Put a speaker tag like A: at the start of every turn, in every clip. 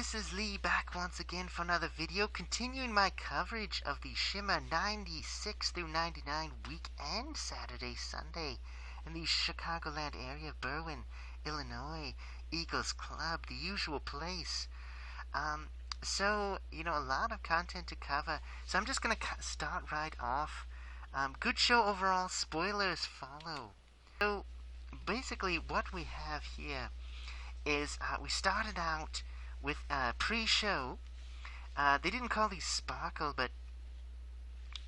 A: this is Lee back once again for another video, continuing my coverage of the Shimmer 96 through 99 weekend, Saturday, Sunday, in the Chicagoland area of Berwyn, Illinois, Eagles Club, the usual place. So, a lot of content to cover, so I'm just going to start right off. Good show overall, spoilers follow. So, basically what we have here is we started out with pre-show. They didn't call these Sparkle, but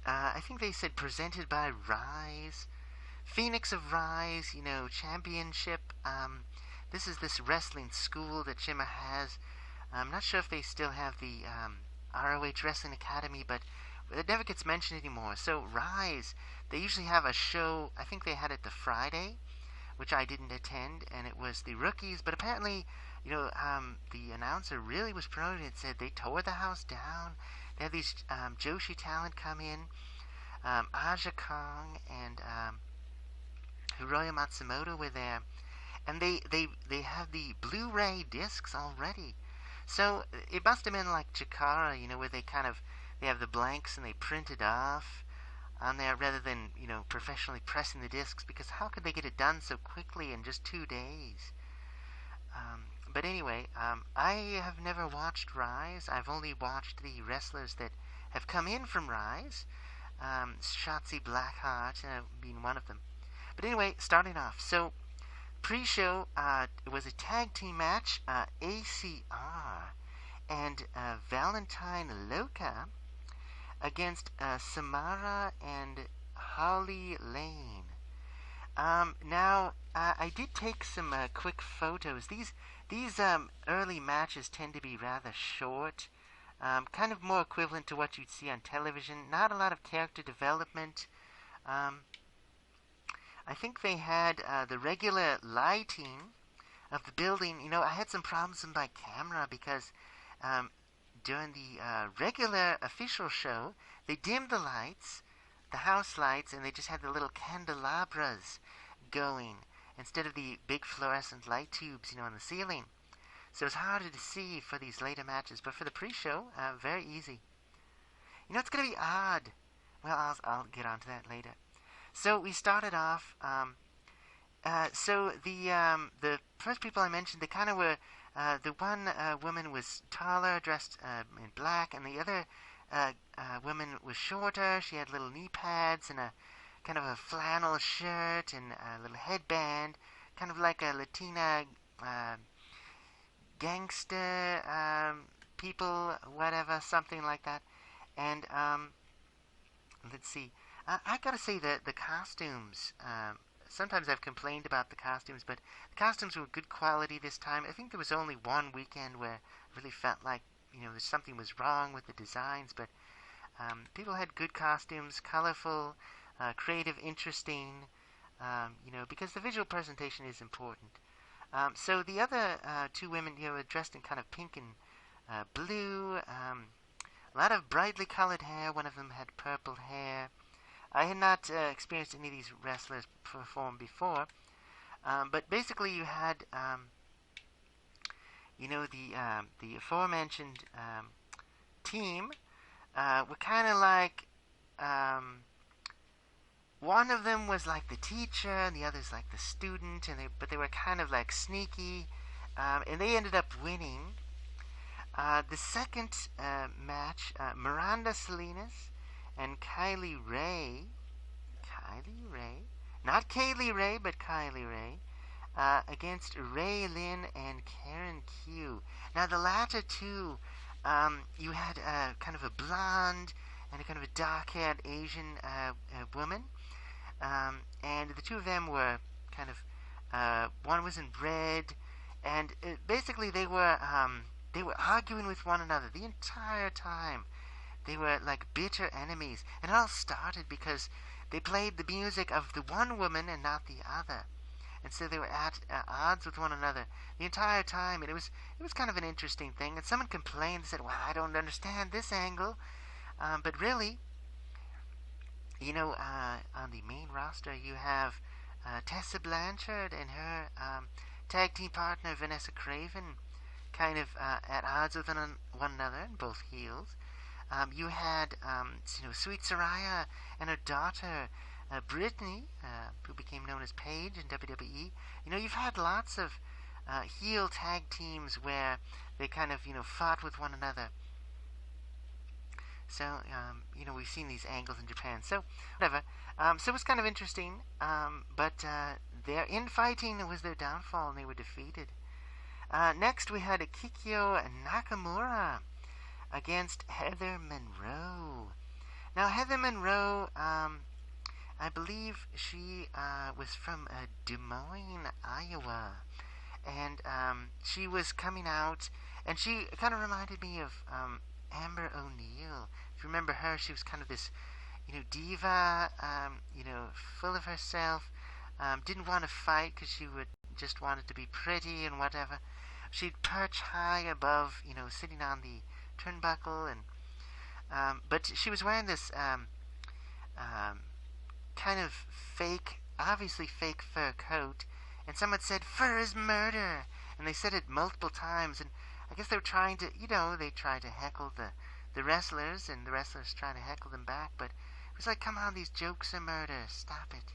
A: I think they said presented by Rise. Phoenix of Rise, championship. This is this wrestling school that Shimmer has. I'm not sure if they still have the ROH Wrestling Academy, but it never gets mentioned anymore. So Rise, they usually have a show. I think they had it the Friday, which I didn't attend, and it was the rookies. But apparently, the announcer really was promoting it. Said they tore the house down. They had these Joshi talent come in, Aja Kong and Hiroya Matsumoto were there, and they have the Blu-ray discs already. So it must have been like Chikara, where they have the blanks and they print it off on there rather than, professionally pressing the discs, because how could they get it done so quickly in just 2 days? But anyway, I have never watched Rise. I've only watched the wrestlers that have come in from Rise, Shotzi Blackheart being one of them. But anyway, starting off, so pre-show, it was a tag team match, ACR and Valentine Loca against Samara and Holly Lane. Now, I did take some quick photos. These early matches tend to be rather short, kind of more equivalent to what you'd see on television. Not a lot of character development. I think they had the regular lighting of the building. I had some problems with my camera because during the regular official show, they dimmed the lights, the house lights, and they just had the little candelabras going instead of the big fluorescent light tubes, on the ceiling. So it's harder to see for these later matches. But for the pre-show, very easy. It's going to be odd. Well, I'll get onto that later. So we started off. So the first people I mentioned, they kind of were. The one woman was taller, dressed in black, and the other woman was shorter. She had little knee pads and a kind of a flannel shirt and a little headband, kind of like a Latina gangster people, whatever, something like that. And let's see. I gotta say that the costumes, sometimes I've complained about the costumes, but the costumes were good quality this time. I think there was only one weekend where I really felt like, something was wrong with the designs, but people had good costumes, colorful, creative, interesting, because the visual presentation is important. So the other two women, were dressed in kind of pink and blue, a lot of brightly colored hair. One of them had purple hair. I had not experienced any of these wrestlers perform before, but basically you had, the aforementioned team were kind of like, one of them was like the teacher, and the other's like the student, but they were kind of like sneaky, and they ended up winning. The second match, Miranda Salinas and Kylie Ray, not Kaylee Ray, but Kylie Ray, against Ray Lynn and Karen Q. Now the latter two, you had kind of a blonde and a kind of a dark-haired Asian woman, and the two of them were kind of, one was in red, and basically they were arguing with one another the entire time. They were like bitter enemies, and it all started because they played the music of the one woman and not the other, and so they were at odds with one another the entire time. And it was kind of an interesting thing. And someone complained and said, "Well, I don't understand this angle," but really, on the main roster you have Tessa Blanchard and her tag team partner Vanessa Craven kind of at odds with one another, and both heels. You had, Sweet Saraya and her daughter, Brittany, who became known as Paige in WWE. You've had lots of heel tag teams where they kind of, fought with one another. So, we've seen these angles in Japan. So, whatever. So it was kind of interesting. But their infighting was their downfall, and they were defeated. Next, we had a Kikyo Nakamura against Heather Monroe. Now, Heather Monroe, I believe she was from Des Moines, Iowa. And she was coming out, and she kind of reminded me of Amber O'Neil. If you remember her, she was kind of this, diva, full of herself. Didn't want to fight because she would just wanted to be pretty and whatever. She'd perch high above, sitting on the turnbuckle, and but she was wearing this kind of fake, obviously fake fur coat, and someone said, "Fur is murder," and they said it multiple times, and I guess they were trying to, they tried to heckle the wrestlers, and the wrestlers trying to heckle them back, but it was like, come on, these jokes are murder, stop it.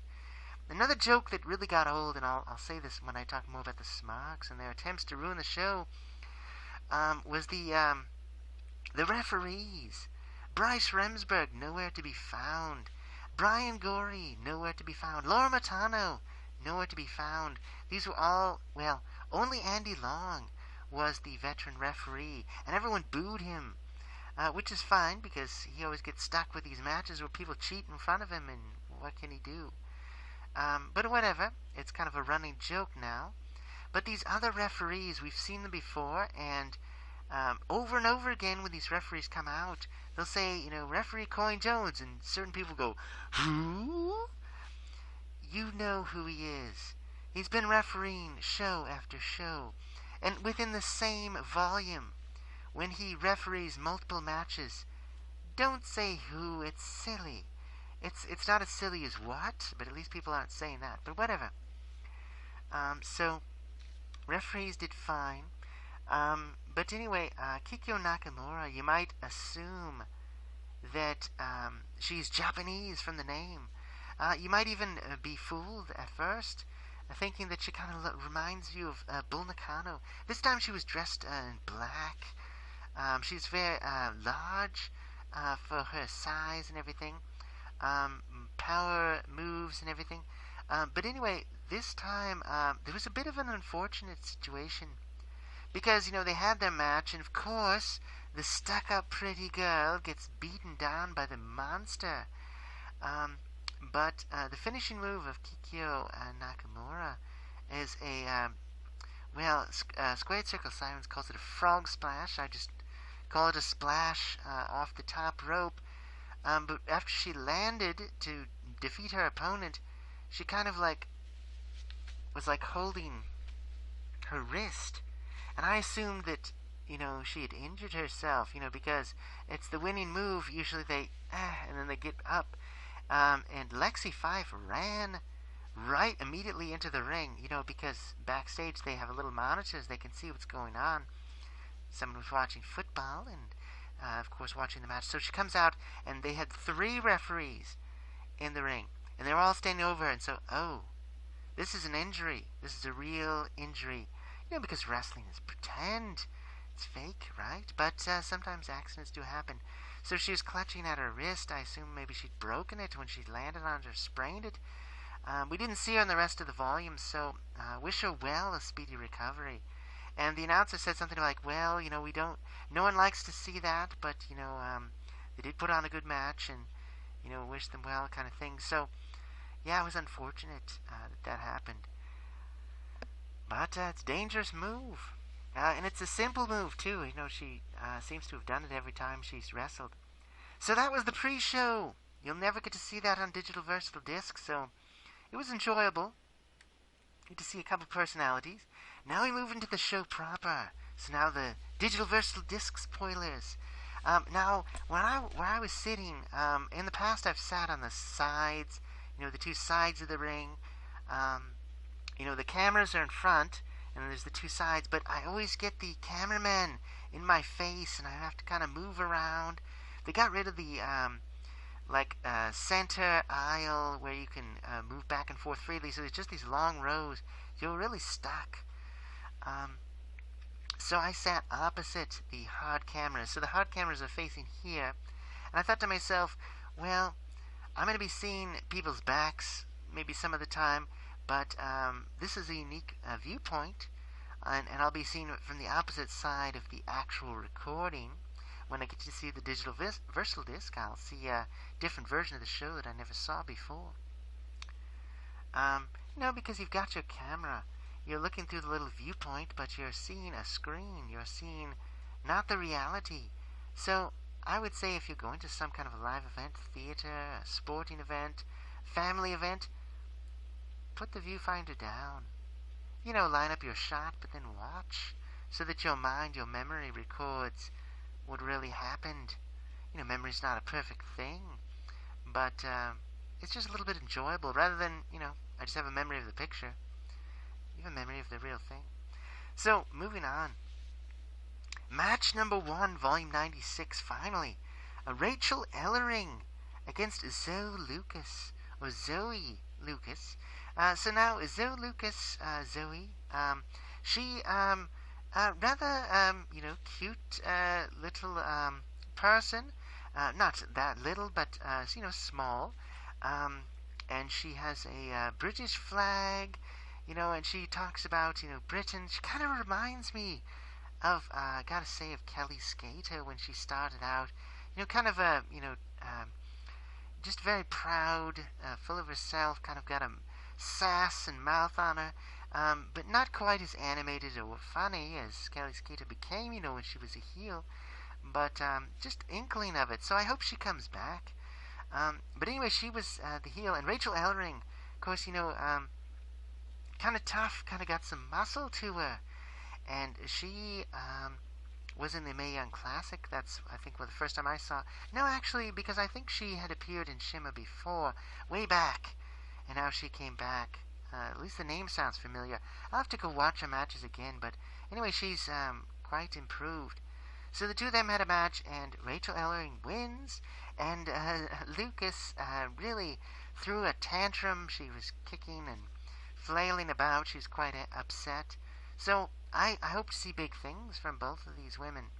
A: Another joke that really got old, and I'll say this when I talk more about the Smarks and their attempts to ruin the show, was the referees. Bryce Remsburg, nowhere to be found. Brian Gorey, nowhere to be found. Laura Matano, nowhere to be found. These were all, only Andy Long was the veteran referee, and everyone booed him, which is fine because he always gets stuck with these matches where people cheat in front of him, and what can he do? But whatever, it's kind of a running joke now. But these other referees, we've seen them before, and over and over again when these referees come out, they'll say, referee Coin Jones, and certain people go, who? You know who he is. He's been refereeing show after show, and within the same volume, when he referees multiple matches, don't say who, it's silly. It's not as silly as what, but at least people aren't saying that, but whatever. So, referees did fine. But anyway, Kikyo Nakamura, you might assume that she's Japanese from the name. You might even be fooled at first, thinking that she kind of reminds you of Bull Nakano. This time she was dressed in black. She's very large for her size and everything. Power moves and everything. But anyway, this time there was a bit of an unfortunate situation. Because, they had their match, and of course, the stuck-up pretty girl gets beaten down by the monster. But the finishing move of Kikyo Nakamura is a, Squared Circle Sirens calls it a frog splash. I just call it a splash off the top rope. But after she landed to defeat her opponent, she kind of was holding her wrist. And I assumed that, she had injured herself, because it's the winning move. Usually they, and then they get up. And Lexi Fife ran right immediately into the ring, because backstage they have a little monitors. They can see what's going on. Someone was watching football and, of course, watching the match. So she comes out, and they had 3 referees in the ring. And they were all standing over her. And so, this is an injury. This is a real injury. Because wrestling is pretend. It's fake, right? But sometimes accidents do happen. So she was clutching at her wrist. I assume maybe she'd broken it when she landed on it or sprained it. We didn't see her in the rest of the volume, so wish her well a speedy recovery. And the announcer said something like, no one likes to see that, but, they did put on a good match and, wish them well kind of thing. So, yeah, it was unfortunate that happened. But it's a dangerous move. And it's a simple move, too. She seems to have done it every time she's wrestled. So that was the pre-show. You'll never get to see that on digital versatile disc, so it was enjoyable. Get to see a couple personalities. Now we move into the show proper. So now the digital versatile disc spoilers. Now, where I was sitting, in the past I've sat on the sides, the 2 sides of the ring. The cameras are in front, and there's the two sides, but I always get the cameraman in my face, and I have to kind of move around. They got rid of the center aisle where you can move back and forth freely, so there's just these long rows. You're really stuck. So I sat opposite the hard cameras. So the hard cameras are facing here, and I thought to myself, well, I'm going to be seeing people's backs maybe some of the time, but this is a unique viewpoint, and I'll be seeing it from the opposite side of the actual recording. When I get to see the digital versatile disc, I'll see a different version of the show that I never saw before. Because you've got your camera, you're looking through the little viewpoint, but you're seeing a screen. You're seeing not the reality. So I would say if you're going to some kind of a live event, theater, a sporting event, family event, put the viewfinder down. Line up your shot, but then watch, so that your mind, your memory records what really happened. Memory's not a perfect thing, but it's just a little bit enjoyable, rather than, I just have a memory of the picture. You have a memory of the real thing. So, moving on. Match number 1, Volume 96, finally. Rachel Ellering against Zoe Lucas, or Zoe Lucas. So now, Zoe Lucas, she, rather, cute little person. Not that little, but, small. And she has a British flag, and she talks about, Britain. She kind of reminds me of, I gotta say, of Kelly Skater when she started out. Kind of a, just very proud, full of herself, kind of got a sass and mouth on her, but not quite as animated or funny as Kelly Skater became, when she was a heel, but just inkling of it. So I hope she comes back. But anyway, she was the heel, and Rachel Ellering, of course, kind of tough, kind of got some muscle to her, and she was in the Mae Young Classic. That's, I think, the first time I saw. No, actually, because I think she had appeared in Shimmer before, way back, and now she came back. At least the name sounds familiar. I'll have to go watch her matches again, but anyway, she's quite improved. So the two of them had a match, and Rachel Ellering wins, and Lucas really threw a tantrum. She was kicking and flailing about. She's quite upset. So I hope to see big things from both of these women.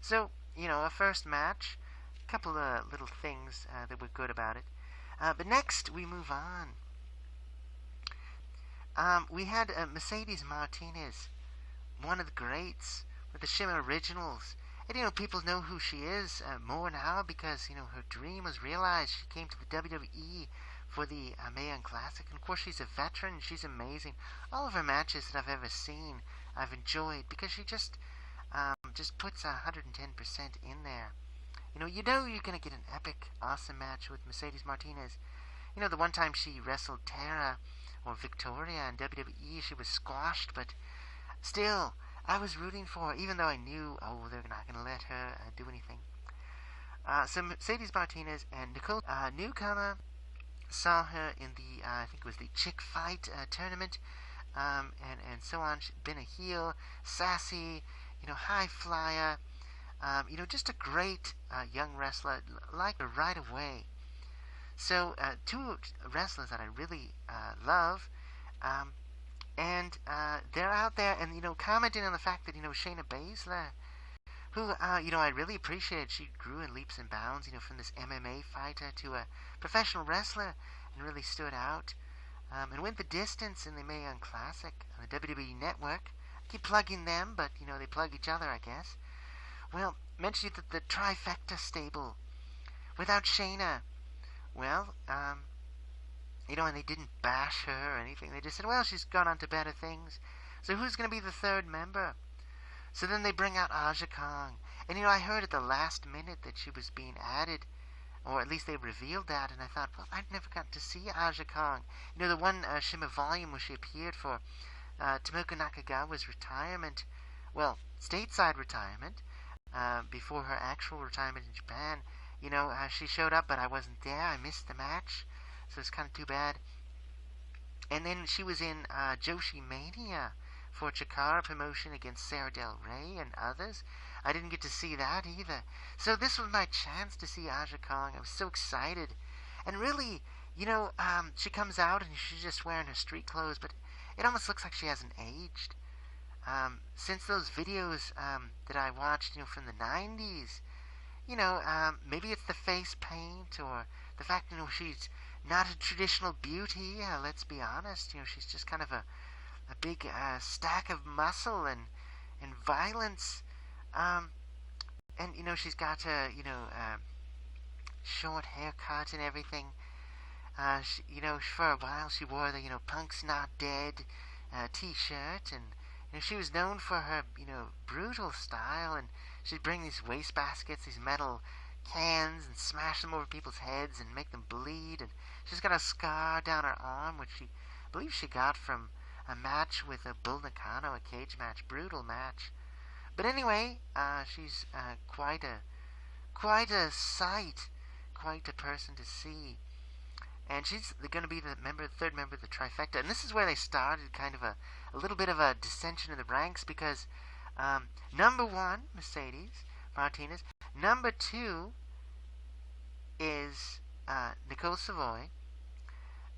A: So, a first match, a couple of little things that were good about it. But next, we move on. We had Mercedes Martinez, one of the greats with the Shimmer Originals. And, people know who she is more now because, her dream was realized. She came to the WWE for the Mae Young Classic. And, of course, she's a veteran. She's amazing. All of her matches that I've ever seen, I've enjoyed because she just puts 110% in there. You're going to get an epic, awesome match with Mercedes Martinez. The one time she wrestled Tara or Victoria in WWE, she was squashed, but still, I was rooting for her, even though I knew, they're not going to let her do anything. So Mercedes Martinez and Nicole, newcomer, saw her in the, I think it was the Chick Fight tournament, and so on. She'd been a heel, sassy, high flyer, just a great young wrestler, like her right away. So, two wrestlers that I really love, and they're out there and, commenting on the fact that, Shayna Baszler, who, I really appreciated. She grew in leaps and bounds, from this MMA fighter to a professional wrestler and really stood out, and went the distance in the Mae Young Classic on the WWE Network. I keep plugging them, but, they plug each other, I guess. Well, mentioned that the trifecta stable without Shayna, well, and they didn't bash her or anything. They just said, well, she's gone on to better things. So who's going to be the third member? So then they bring out Aja Kong. And, I heard at the last minute that she was being added, or at least they revealed that, and I thought, well, I'd never got to see Aja Kong. The one Shimmer volume where she appeared for Tomoko Nakagawa's retirement, well, stateside retirement, before her actual retirement in Japan. She showed up, but I wasn't there. I missed the match, so it's kind of too bad. And then she was in Joshi Mania for Chikara promotion against Sarah Del Rey and others. I didn't get to see that either. So this was my chance to see Aja Kong. I was so excited. And really, she comes out and she's just wearing her street clothes, but it almost looks like she hasn't aged. Since those videos that I watched, from the 90s, maybe it's the face paint or the fact, she's not a traditional beauty. Let's be honest. She's just kind of a big stack of muscle and violence. And, she's got a, short haircut and everything. For a while she wore the, Punk's Not Dead t-shirt, and she was known for her, brutal style, and she'd bring these wastebaskets, these metal cans, and smash them over people's heads and make them bleed, and she's got a scar down her arm, which I believe she got from a match with a Bull Nakano, a cage match, brutal match. But anyway, she's quite a sight, quite a person to see. And she's going to be the third member of the trifecta. And this is where they started kind of a little bit of a dissension in the ranks, because number one, Mercedes Martinez. Number two is Nicole Savoy.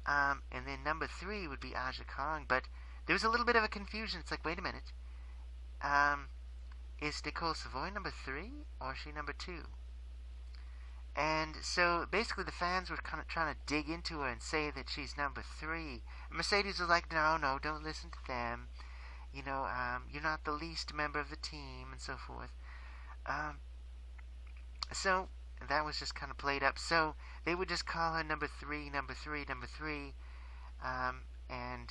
A: And then number three would be Aja Kong. But there was a little bit of a confusion. It's like, wait a minute. Is Nicole Savoy number three, or is she number two? And so basically the fans were kind of trying to dig into her and say that she's number three. And Mercedes was like, no, don't listen to them. You're not the least member of the team, and so forth. So that was just kind of played up. So they would just call her number three. And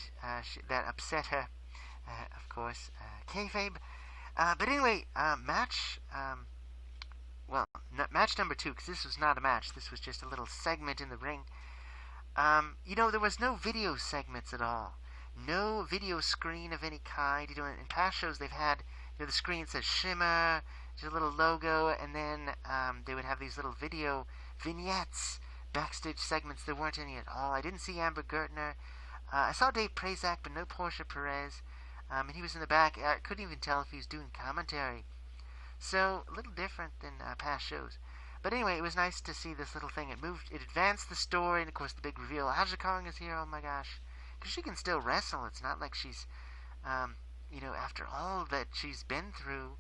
A: that upset her, of course, kayfabe. But anyway, match number two, because this was not a match. This was just a little segment in the ring. There was no video segments at all. No video screen of any kind. In past shows they've had, the screen says Shimmer, just a little logo, and then they would have these little video vignettes, backstage segments. There weren't any at all. I didn't see Amber Gertner. I saw Dave Prazak, but no Portia Perez. And he was in the back. I couldn't even tell if he was doing commentary. So, a little different than past shows. But anyway, it was nice to see this little thing. It advanced the story, and of course the big reveal. Aja Kong is here, oh my gosh. Because she can still wrestle. It's not like she's, after all that she's been through,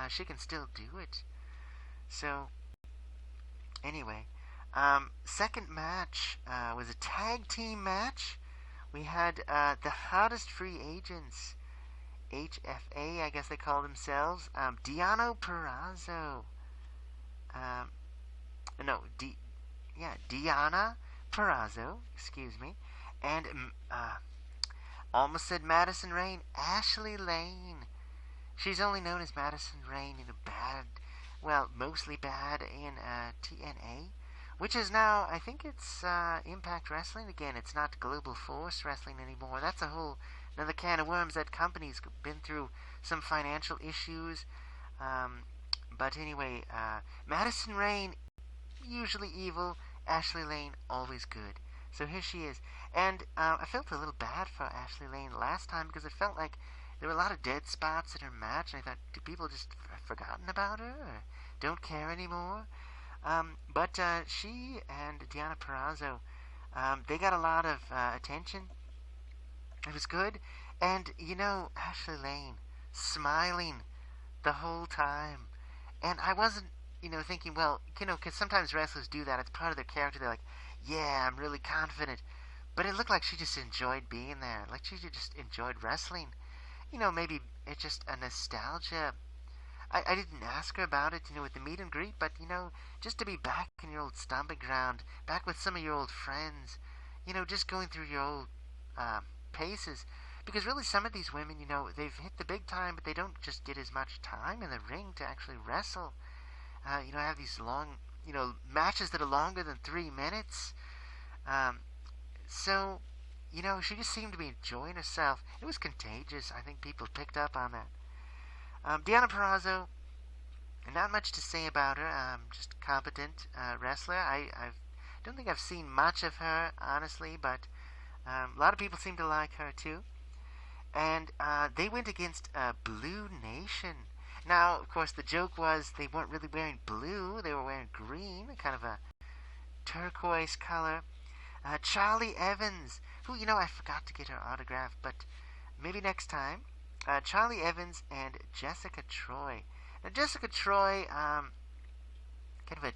A: she can still do it. So, anyway. Second match was a tag team match. We had the hottest free agents, HFA, I guess they call themselves, Diana Purrazzo. Diana Purrazzo, excuse me, and almost said Madison Rayne, Ashley Lane. She's only known as Madison Rayne in mostly bad in TNA, which is now, I think it's Impact Wrestling again. It's not Global Force Wrestling anymore. That's another can of worms. That company's been through some financial issues. But anyway, Madison Rayne, usually evil. Ashley Lane, always good. So here she is. And I felt a little bad for Ashley Lane last time, because it felt like there were a lot of dead spots in her match. And I thought, do people just forgotten about her, or don't care anymore? But she and Diana Purrazzo, they got a lot of attention. It was good. And, Ashley Lane, smiling the whole time. And I wasn't, thinking, well, because sometimes wrestlers do that. It's part of their character. They're like, yeah, I'm really confident. But it looked like she just enjoyed being there. Like she just enjoyed wrestling. Maybe it's just a nostalgia. I didn't ask her about it, with the meet and greet, but, just to be back in your old stomping ground, back with some of your old friends, just going through your old paces. Because really some of these women, they've hit the big time, but they don't just get as much time in the ring to actually wrestle. Have these long, matches that are longer than 3 minutes. So, she just seemed to be enjoying herself. It was contagious. I think people picked up on that. Diana Purrazzo, not much to say about her. Just a competent wrestler. I don't think I've seen much of her, honestly, but a lot of people seem to like her, too. and they went against Blue Nation. Now, of course, the joke was they weren't really wearing blue; they were wearing green, kind of a turquoise color. Charlie Evans, who, I forgot to get her autograph, but maybe next time. Charlie Evans and Jessica Troy. Now, Jessica Troy, kind of a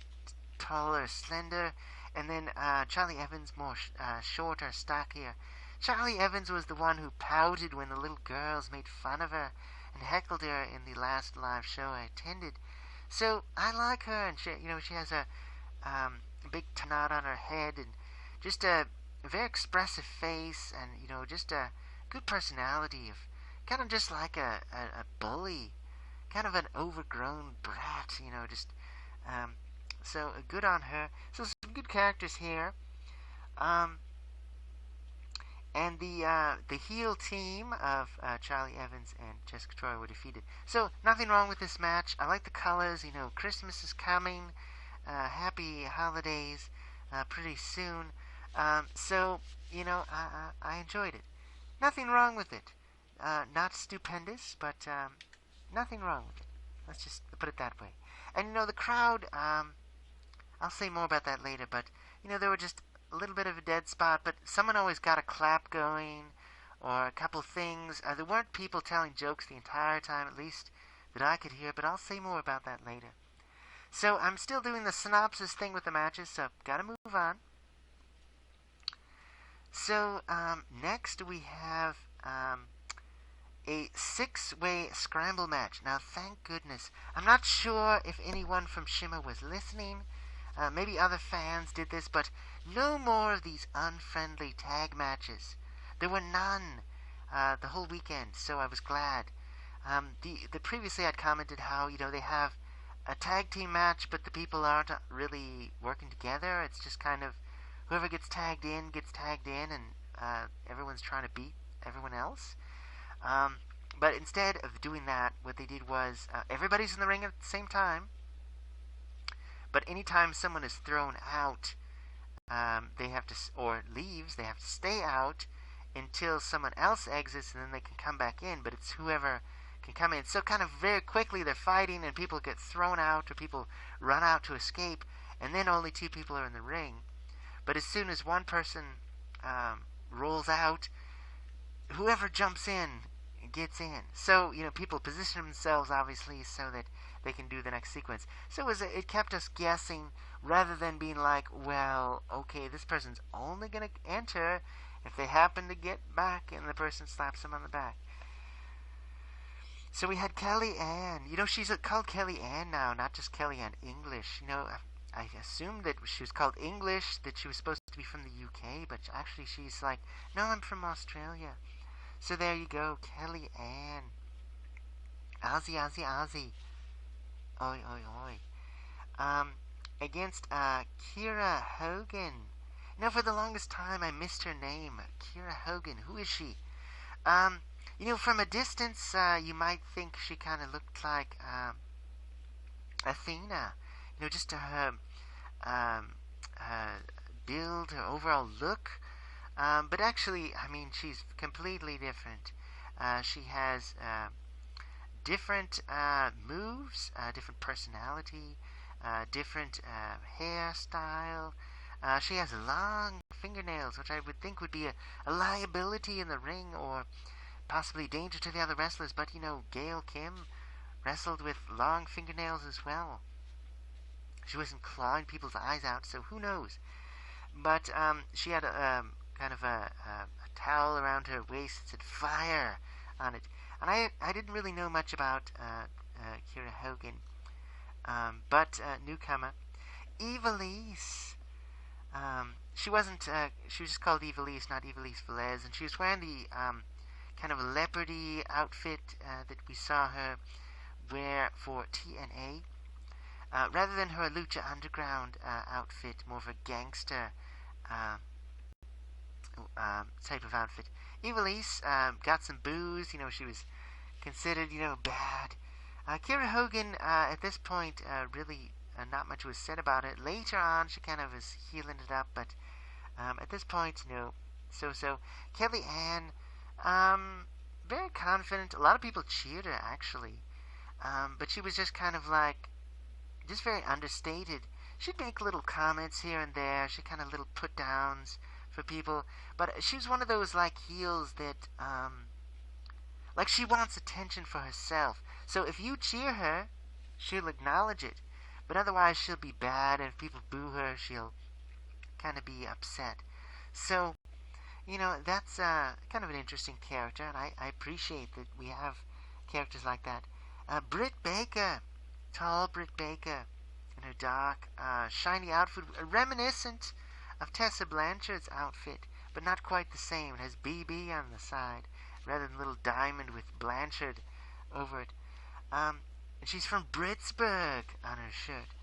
A: taller, slender, and then Charlie Evans more shorter, stockier. Charlie Evans was the one who pouted when the little girls made fun of her and heckled her in the last live show I attended. So I like her, and she has a big knot on her head, and just a very expressive face, and just a good personality, of kind of just like a bully, kind of an overgrown brat, just so good on her. So some good characters here. And the heel team of Charlie Evans and Jessica Troy were defeated. So nothing wrong with this match. I like the colors. Christmas is coming. Happy holidays pretty soon. So I enjoyed it. Nothing wrong with it. Not stupendous, but nothing wrong with it. Let's just put it that way. And the crowd. I'll say more about that later. But there were just a little bit of a dead spot, but someone always got a clap going, or a couple things. There weren't people telling jokes the entire time, at least that I could hear, but I'll say more about that later. So I'm still doing the synopsis thing with the matches, so gotta move on. So next we have a 6-way scramble match. Now, thank goodness. I'm not sure if anyone from Shimmer was listening. Maybe other fans did this, but no more of these unfriendly tag matches. There were none the whole weekend, so I was glad. The previously I'd commented how they have a tag team match, but the people aren't really working together. It's just kind of whoever gets tagged in, and everyone's trying to beat everyone else. But instead of doing that, what they did was everybody's in the ring at the same time. But anytime someone is thrown out, they have to, or leaves, they have to stay out until someone else exits, and then they can come back in. But it's whoever can come in. So kind of very quickly they're fighting, and people get thrown out, or people run out to escape, and then only 2 people are in the ring. But as soon as one person rolls out, whoever jumps in gets in. So people position themselves obviously so that they can do the next sequence. So it kept us guessing, rather than being like, well, okay, this person's only going to enter if they happen to get back and the person slaps them on the back. So we had Kelly Ann. She's called Kelly Ann now, not just Kelly Ann English. I assumed that she was called English, that she was supposed to be from the UK, but actually she's like, no, I'm from Australia. So there you go, Kelly Ann. Aussie, Aussie, Aussie. Oi, oi, oi. Against Kira Hogan. For the longest time I missed her name. Kira Hogan. Who is she? From a distance, you might think she kind of looked like Athena. Just her build, her overall look. But actually, she's completely different. She has different moves, different personality, different hairstyle. She has long fingernails, which I would think would be a liability in the ring, or possibly danger to the other wrestlers. But, Gail Kim wrestled with long fingernails as well. She wasn't clawing people's eyes out, so who knows. But she had kind of a towel around her waist that said fire on it. And I didn't really know much about Kira Hogan. But newcomer. Evilise. She wasn't, she was just called Evilise, not Evilise Velez. And she was wearing the kind of leopardy outfit that we saw her wear for TNA. Rather than her Lucha Underground outfit, more of a gangster type of outfit. Evilise got some boos. She was considered, bad. Kira Hogan, at this point, really not much was said about it. Later on, she kind of was healing it up, but at this point, so. Kelly Ann, very confident. A lot of people cheered her, actually. But she was just kind of like, just very understated. She'd make little comments here and there. She kind of little put downs for people. But she was one of those, like, heels that, like, she wants attention for herself. So if you cheer her, she'll acknowledge it. But otherwise, she'll be bad, and if people boo her, she'll kind of be upset. So, that's kind of an interesting character, and I appreciate that we have characters like that. Britt Baker, tall Britt Baker, in her dark, shiny outfit, reminiscent of Tessa Blanchard's outfit, but not quite the same. It has BB on the side, rather than a little diamond with Blanchard over it. And she's from Britsburg on her shirt.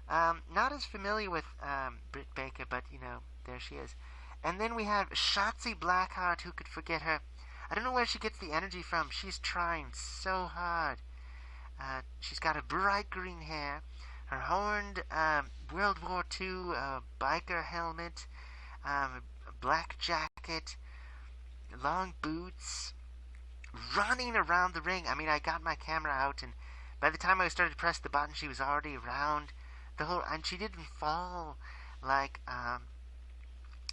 A: Not as familiar with Britt Baker, but, there she is. And then we have Shotzi Blackheart, who could forget her. I don't know where she gets the energy from. She's trying so hard. She's got a bright green hair, her horned World War II biker helmet, a black jacket, long boots, running around the ring. I mean, I got my camera out, and by the time I started to press the button, she was already around the whole, and she didn't fall like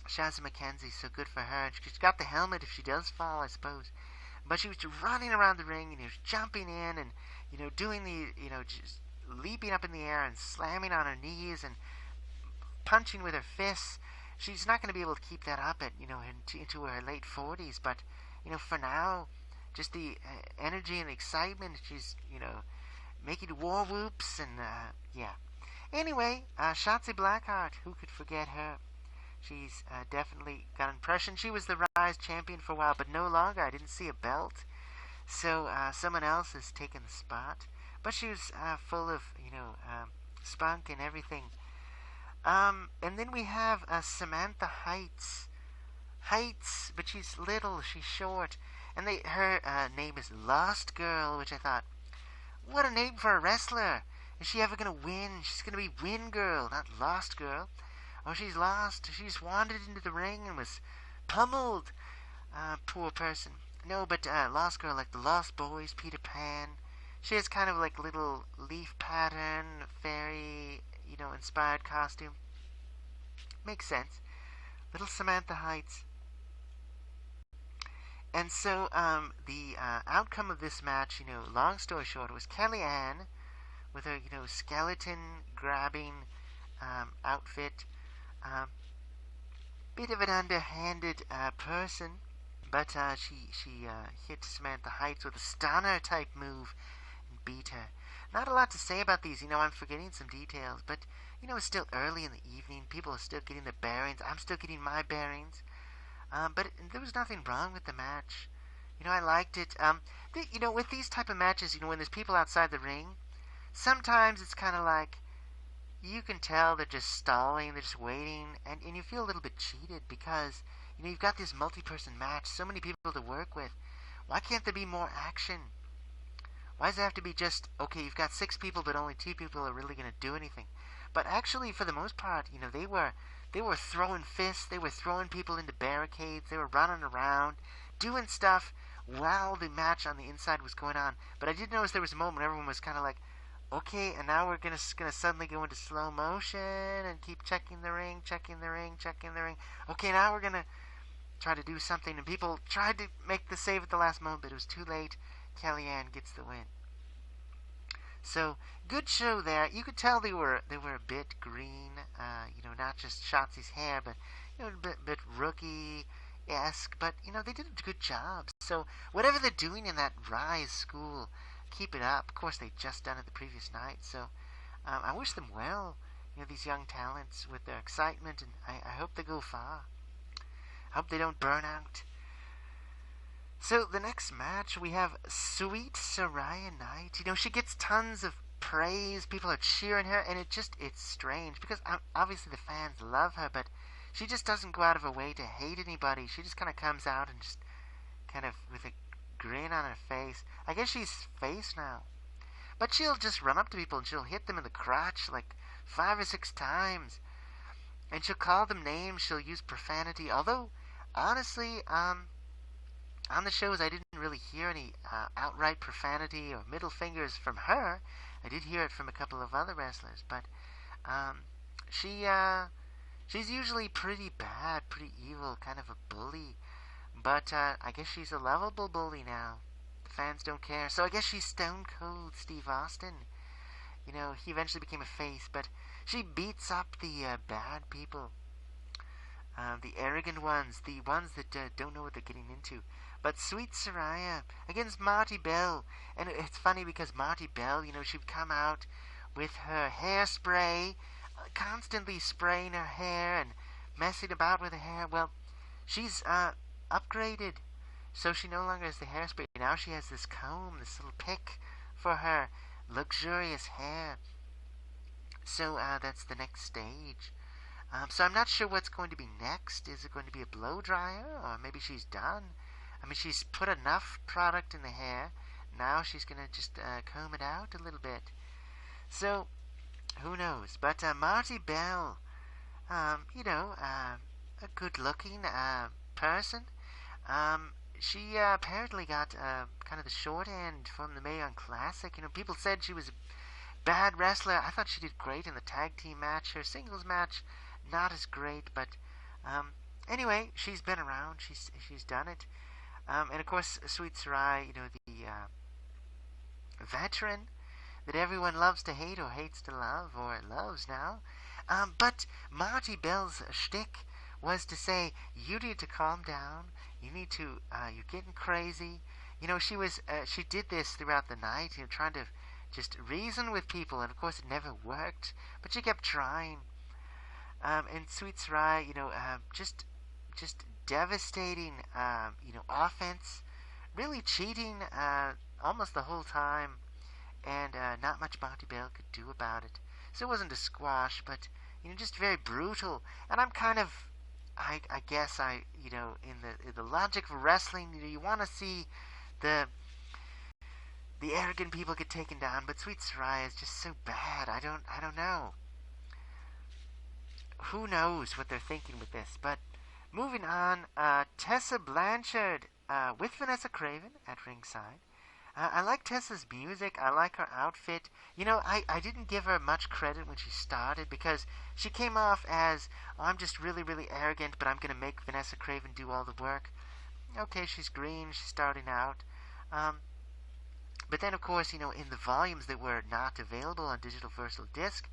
A: Shaza Mackenzie, so good for her. She's got the helmet if she does fall, I suppose. But she was running around the ring, and she was jumping in, and, doing the, just leaping up in the air and slamming on her knees and punching with her fists. She's not going to be able to keep that up at, into her late 40s, but, for now, just the energy and excitement, she's, making war whoops, and, yeah. Anyway, Shotzi Blackheart, who could forget her? She's definitely got an impression. She was the Rise champion for a while, but no longer. I didn't see a belt. So someone else has taken the spot. But she was full of, spunk and everything. And then we have Samantha Heights. Heights, but she's little, she's short. And her name is Lost Girl, which I thought, what a name for a wrestler. Is she ever going to win? She's going to be Win Girl, not Lost Girl. Oh, she's lost. She's wandered into the ring and was pummeled. Poor person. No, but Lost Girl, like the Lost Boys, Peter Pan. She has kind of like little leaf pattern, fairy, inspired costume. Makes sense. Little Samantha Heights. And so the outcome of this match, long story short, was Kellyanne with her, skeleton grabbing outfit. Bit of an underhanded person, but she hit Samantha Heights with a stunner type move and beat her. Not a lot to say about these, I'm forgetting some details, but it's still early in the evening. People are still getting their bearings. I'm still getting my bearings. But there was nothing wrong with the match. I liked it. With these type of matches, when there's people outside the ring, sometimes it's kind of like, you can tell they're just stalling, they're just waiting, and you feel a little bit cheated because, you've got this multi-person match, so many people to work with. Why can't there be more action? Why does it have to be just, okay, you've got 6 people, but only 2 people are really going to do anything? But actually, for the most part, they were throwing fists, they were throwing people into barricades, they were running around, doing stuff while the match on the inside was going on. But I did notice there was a moment when everyone was kind of like, okay, and now we're gonna suddenly go into slow motion and keep checking the ring. Okay, now we're gonna try to do something, and people tried to make the save at the last moment, but it was too late. Kellyanne gets the win. So good show there. You could tell they were a bit green, not just Shotzi's hair, but a bit rookie-esque. But they did a good job. So whatever they're doing in that Rise school, keep it up. Of course, they'd just done it the previous night, so I wish them well. These young talents with their excitement, and I hope they go far. I hope they don't burn out. So the next match, we have Sweet Saraya Knight. She gets tons of praise. People are cheering her, and it's strange because obviously the fans love her, but she just doesn't go out of her way to hate anybody. She just kind of comes out and just kind of with a grin on her face. I guess she's face now. But she'll just run up to people and she'll hit them in the crotch like 5 or 6 times. And she'll call them names. She'll use profanity. Although, honestly, on the shows, I didn't really hear any outright profanity or middle fingers from her. I did hear it from a couple of other wrestlers, but um, she she's usually pretty bad, pretty evil, kind of a bully. But I guess she's a lovable bully now. The fans don't care, so I guess she's Stone Cold Steve Austin. He eventually became a face, but she beats up the bad people. The arrogant ones, the ones that don't know what they're getting into. But Sweet Saraya against Marty Bell. And it's funny because Marty Bell, she'd come out with her hairspray, constantly spraying her hair and messing about with her hair. Well, she's upgraded. So she no longer has the hairspray. Now she has this comb, this little pick for her luxurious hair. So that's the next stage. So I'm not sure what's going to be next. Is it going to be a blow dryer, or maybe she's done? I mean, she's put enough product in the hair. Now she's going to just comb it out a little bit. So, who knows? But Marty Bell, a good-looking person. She apparently got kind of the short end from the Mae Young Classic. People said she was a bad wrestler. I thought she did great in the tag team match. Her singles match, not as great, but anyway, she's been around. She's done it. And of course, Sweet Sarai, the veteran that everyone loves to hate or hates to love or loves now. But Marty Bell's shtick was to say, you need to calm down. You need to, you're getting crazy. She did this throughout the night, trying to just reason with people, and of course it never worked, but she kept trying. And Sweet Sarai, just devastating, offense, really cheating almost the whole time, and not much Marty Bell could do about it. So it wasn't a squash, but just very brutal. And I'm kind of, I guess in the logic of wrestling, you want to see the arrogant people get taken down, but Sweet Sarai is just so bad. I don't know. Who knows what they're thinking with this? But moving on, Tessa Blanchard with Vanessa Craven at ringside. I like Tessa's music. I like her outfit. I didn't give her much credit when she started because she came off as, I'm just really, really arrogant, but I'm going to make Vanessa Craven do all the work. Okay, she's green. She's starting out. But then, of course, in the volumes that were not available on digital versatile disc,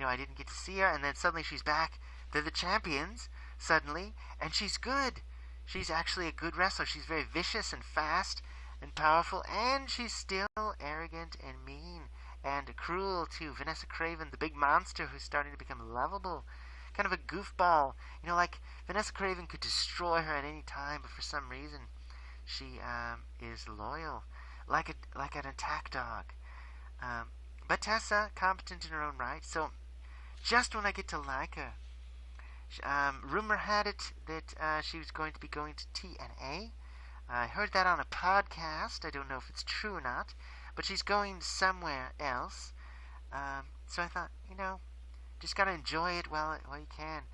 A: I didn't get to see her, and then suddenly she's back. They're the champions, suddenly, and she's good. She's actually a good wrestler. She's very vicious and fast and powerful, and she's still arrogant and mean and cruel to Vanessa Craven, the big monster who's starting to become lovable. Kind of a goofball. Like Vanessa Craven could destroy her at any time, but for some reason she is loyal. Like an attack dog. But Tessa, competent in her own right, so just when I get to like her, rumor had it that she was going to be going to TNA. I heard that on a podcast. I don't know if it's true or not, but she's going somewhere else. So I thought, just gotta enjoy it while you can.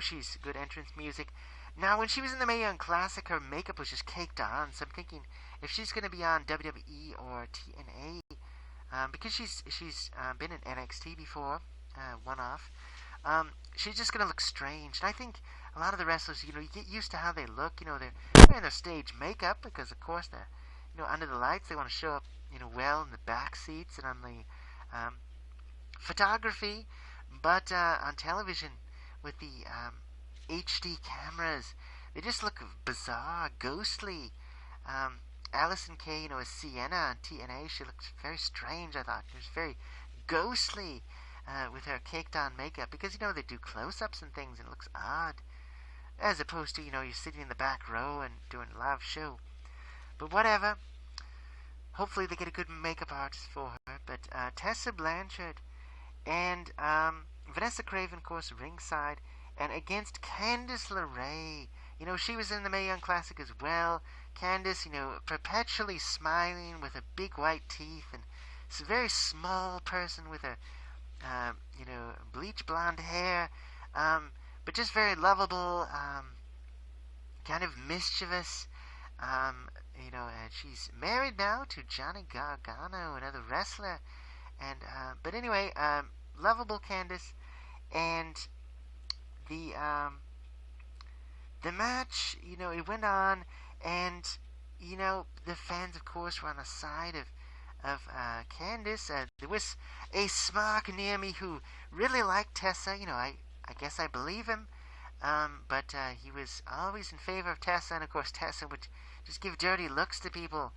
A: She's good entrance music. Now, when she was in the Mae Young Classic, her makeup was just caked on, so I'm thinking if she's going to be on WWE or TNA, because she's been in NXT before, one-off, she's just going to look strange. And I think a lot of the wrestlers, you get used to how they look. They're wearing their stage makeup because, of course, they're, under the lights. They want to show up, well in the back seats and on the photography. But on television with the HD cameras, they just look bizarre, ghostly. Allison Kay, as Sienna on TNA, she looked very strange, I thought. She was very ghostly with her caked-on makeup, because, they do close-ups and things, and it looks odd, as opposed to, you're sitting in the back row and doing a live show. But whatever. Hopefully they get a good makeup artist for her. But Tessa Blanchard and Vanessa Craven, of course, ringside, and against Candice LeRae. She was in the Mae Young Classic as well. Candice, perpetually smiling with her big white teeth, and it's a very small person with a, bleach blonde hair, but just very lovable, kind of mischievous, she's married now to Johnny Gargano, another wrestler. And but anyway, lovable Candice, and the the match, it went on, and the fans, of course, were on the side of Candice. There was a smark near me who really liked Tessa. I guess I believe him. But he was always in favor of Tessa, and of course Tessa would just give dirty looks to people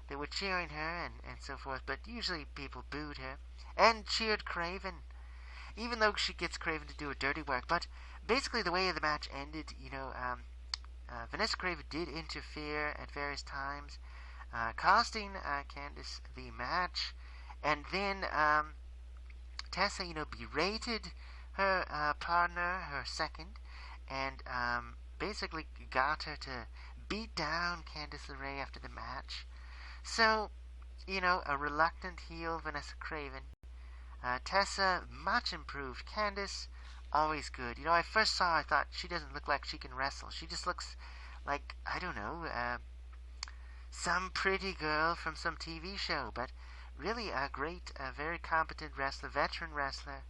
A: that were cheering her and so forth. But usually people booed her and cheered Craven, even though she gets Craven to do her dirty work. But basically the way the match ended, Vanessa Craven did interfere at various times, costing Candice the match, and then Tessa, berated her partner, her second, and basically got her to beat down Candice LeRae after the match. So, a reluctant heel Vanessa Craven. Tessa, much improved. Candice, always good. I first saw her, I thought, she doesn't look like she can wrestle. She just looks like, I don't know, some pretty girl from some TV show. But really a great, very competent wrestler, veteran wrestler.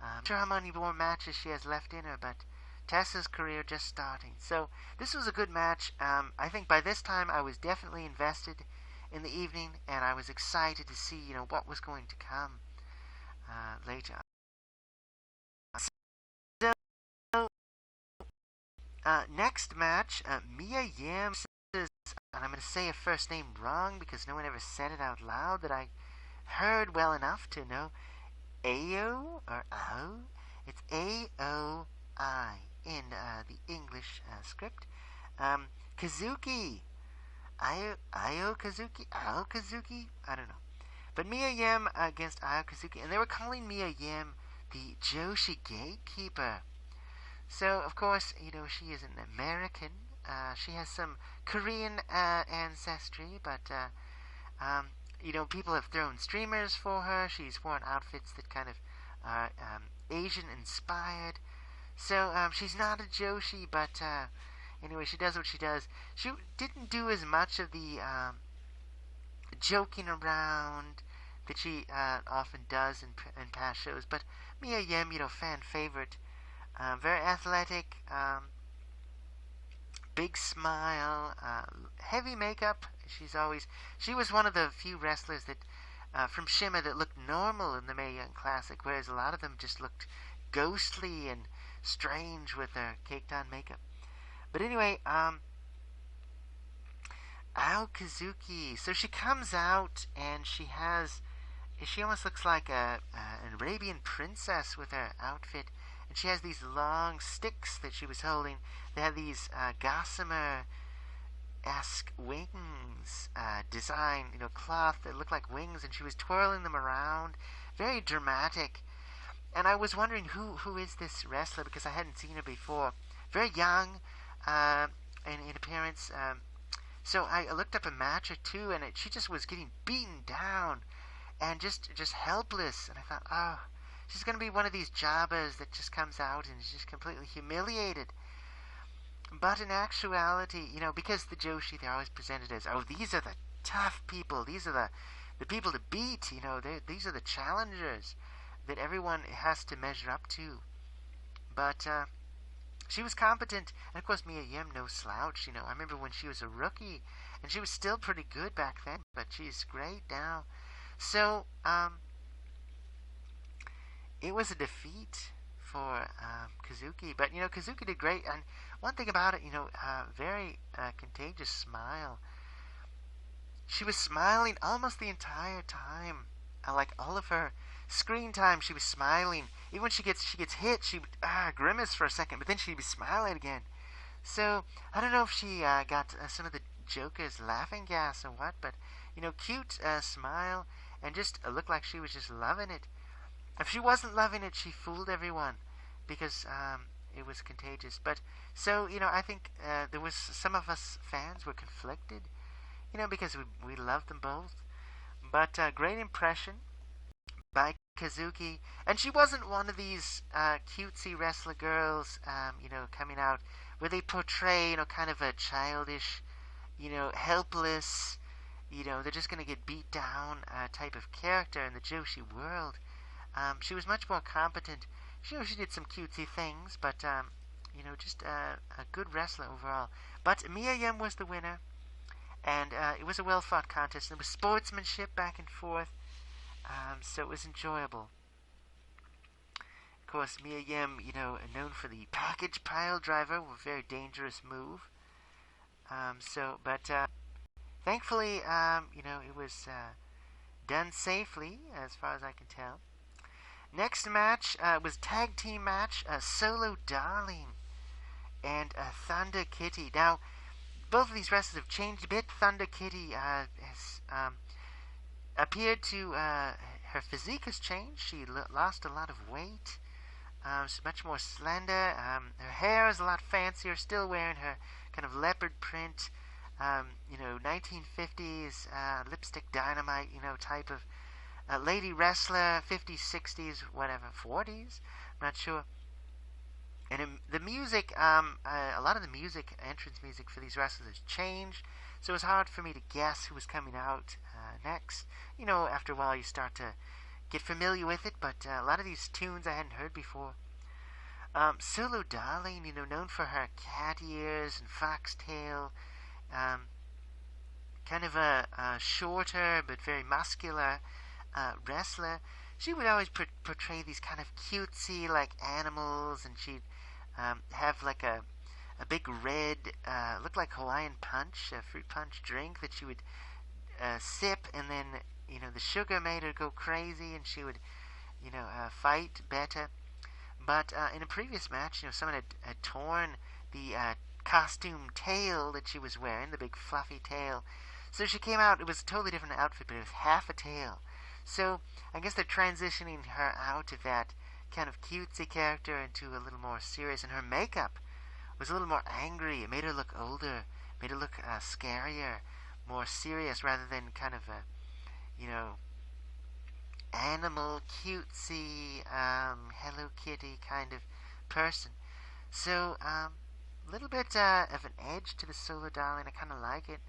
A: I'm not sure how many more matches she has left in her, but Tessa's career just starting. So this was a good match. I think by this time I was definitely invested in the evening, and I was excited to see, what was going to come later. So, next match, Mia Yim, and I'm going to say her first name wrong because no one ever said it out loud that I heard well enough to know. Ao or Ao? It's A-O-I in the English script. Kazuki. Ao Kazuki? Ao Kazuki? I don't know. But Mia Yim against Ao Kazuki, and they were calling Mia Yim the Joshi Gatekeeper. So, of course, she is an American. She has some Korean ancestry, but people have thrown streamers for her. She's worn outfits that kind of are Asian-inspired. So she's not a Joshi, but anyway, she does what she does. She didn't do as much of the joking around that she often does in past shows. But Mia Yim, fan favorite. Very athletic, big smile, heavy makeup. She was one of the few wrestlers that from Shimmer that looked normal in the Mae Young Classic, whereas a lot of them just looked ghostly and strange with their caked on makeup. But anyway, Ao Kazuki. So she comes out and she almost looks like an Arabian princess with her outfit. And she has these long sticks that she was holding. They have these gossamer-esque wings design, cloth that look like wings, and she was twirling them around. Very dramatic. And I was wondering who is this wrestler, because I hadn't seen her before. Very young in appearance. So I looked up a match or two, and she just was getting beaten down and just helpless. And I thought, oh, she's going to be one of these jobbers that just comes out and is just completely humiliated. But in actuality, because the Joshi, they're always presented as, oh, these are the tough people. These are the people to beat. These are the challengers that everyone has to measure up to. But she was competent. And, of course, Mia Yim, no slouch. I remember when she was a rookie, and she was still pretty good back then. But she's great now. So, it was a defeat for Kazuki, but Kazuki did great. And one thing about it, very contagious smile. She was smiling almost the entire time. Like all of her screen time, she was smiling. Even when she gets hit, she would grimace for a second, but then she'd be smiling again. So I don't know if she got some of the Joker's laughing gas or what, but cute smile, and just looked like she was just loving it. If she wasn't loving it, she fooled everyone, because it was contagious. But so I think there was some of us fans were conflicted, because we loved them both. But great impression by Kazuki, and she wasn't one of these cutesy wrestler girls, coming out where they portray kind of a childish helpless, they're just going to get beat down type of character in the Joshi world. She was much more competent. She did some cutesy things, but, just a good wrestler overall. But Mia Yim was the winner, and it was a well-fought contest. There was sportsmanship back and forth, so it was enjoyable. Of course, Mia Yim, known for the package pile driver, a very dangerous move. But thankfully, it was done safely, as far as I can tell. Next match was tag team match, Solo Darling and Thunder Kitty. Now, both of these wrestlers have changed a bit. Thunder Kitty has appeared to, her physique has changed. She lost a lot of weight. She's much more slender. Her hair is a lot fancier, still wearing her kind of leopard print, 1950s lipstick dynamite, type of lady wrestler, 50s, 60s, whatever, 40s, I'm not sure. And the music, a lot of the music, entrance music for these wrestlers has changed, so it was hard for me to guess who was coming out next. After a while you start to get familiar with it, but a lot of these tunes I hadn't heard before. Solo Darling, known for her cat ears and foxtail, kind of a shorter but very muscular wrestler. She would always portray these kind of cutesy, like, animals, and she'd have like a big red, looked like Hawaiian punch, a fruit punch drink that she would sip, and then, the sugar made her go crazy, and she would, fight better. But in a previous match, someone had torn the costume tail that she was wearing, the big fluffy tail. So she came out, it was a totally different outfit, but it was half a tail. So I guess they're transitioning her out of that kind of cutesy character into a little more serious. And her makeup was a little more angry. It made her look older, made her look scarier, more serious, rather than kind of a, animal, cutesy, Hello Kitty kind of person. So, a little bit of an edge to the Solo Darling. I kind of like it.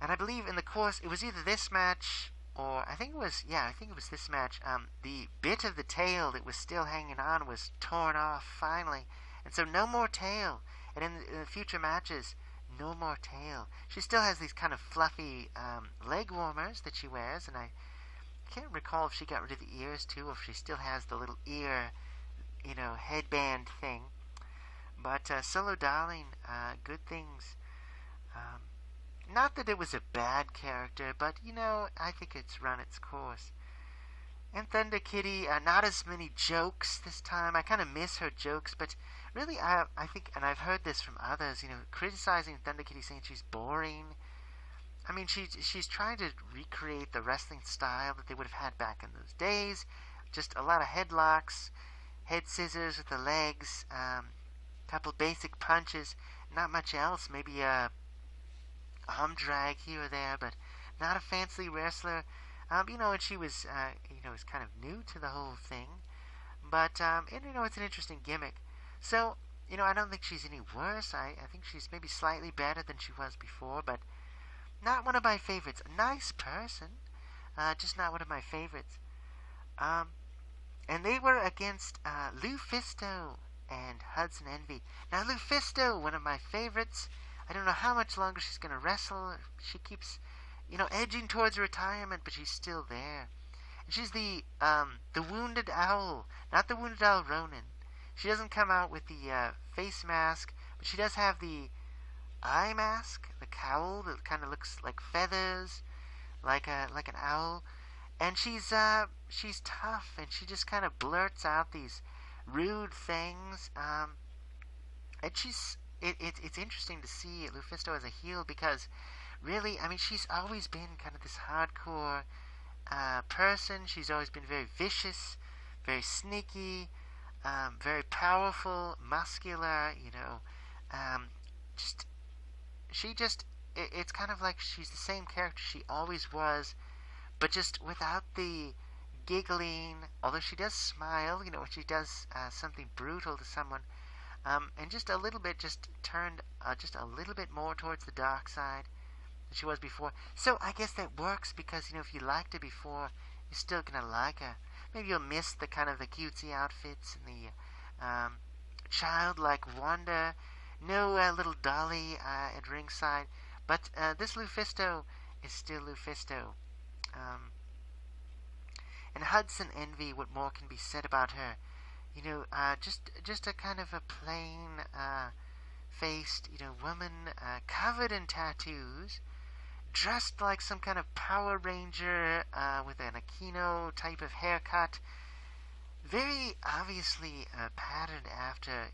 A: And I believe in the course, it was either this match, or I think it was this match. The bit of the tail that was still hanging on was torn off finally. And so no more tail. And in the future matches, no more tail. She still has these kind of fluffy leg warmers that she wears, and I can't recall if she got rid of the ears too, or if she still has the little ear, headband thing. But Solo Darling, good things. Not that it was a bad character, but, I think it's run its course. And Thunder Kitty, not as many jokes this time. I kind of miss her jokes, but really, I think, and I've heard this from others, criticizing Thunder Kitty, saying she's boring. I mean, she's trying to recreate the wrestling style that they would have had back in those days. Just a lot of headlocks, head scissors with the legs, couple basic punches, not much else. Maybe a arm drag here or there, but not a fancy wrestler. And she was, was kind of new to the whole thing. But, it's an interesting gimmick. So, I don't think she's any worse. I think she's maybe slightly better than she was before, but not one of my favorites. A nice person, just not one of my favorites. And they were against Lufisto and Hudson Envy. Now, Lufisto, one of my favorites. I don't know how much longer she's going to wrestle. She keeps, edging towards retirement, but she's still there. And she's the Wounded Owl, not the Wounded Owl Ronin. She doesn't come out with the face mask, but she does have the eye mask, the cowl that kind of looks like feathers, like an owl. And she's tough, and she just kind of blurts out these rude things. And it's interesting to see Lufisto as a heel, because really, I mean, she's always been kind of this hardcore person. She's always been very vicious, very sneaky, very powerful, muscular, it's kind of like she's the same character she always was, but just without the giggling, although she does smile, when she does something brutal to someone. and just a little bit, just turned just a little bit more towards the dark side than she was before. So I guess that works because, if you liked her before, you're still gonna like her. Maybe you'll miss the kind of the cutesy outfits and the childlike wonder. No little Dolly at ringside, but this Lufisto is still Lufisto. And Hudson Envy, what more can be said about her? Just a kind of a plain faced, woman covered in tattoos, dressed like some kind of Power Ranger with an Akino type of haircut, very obviously patterned after,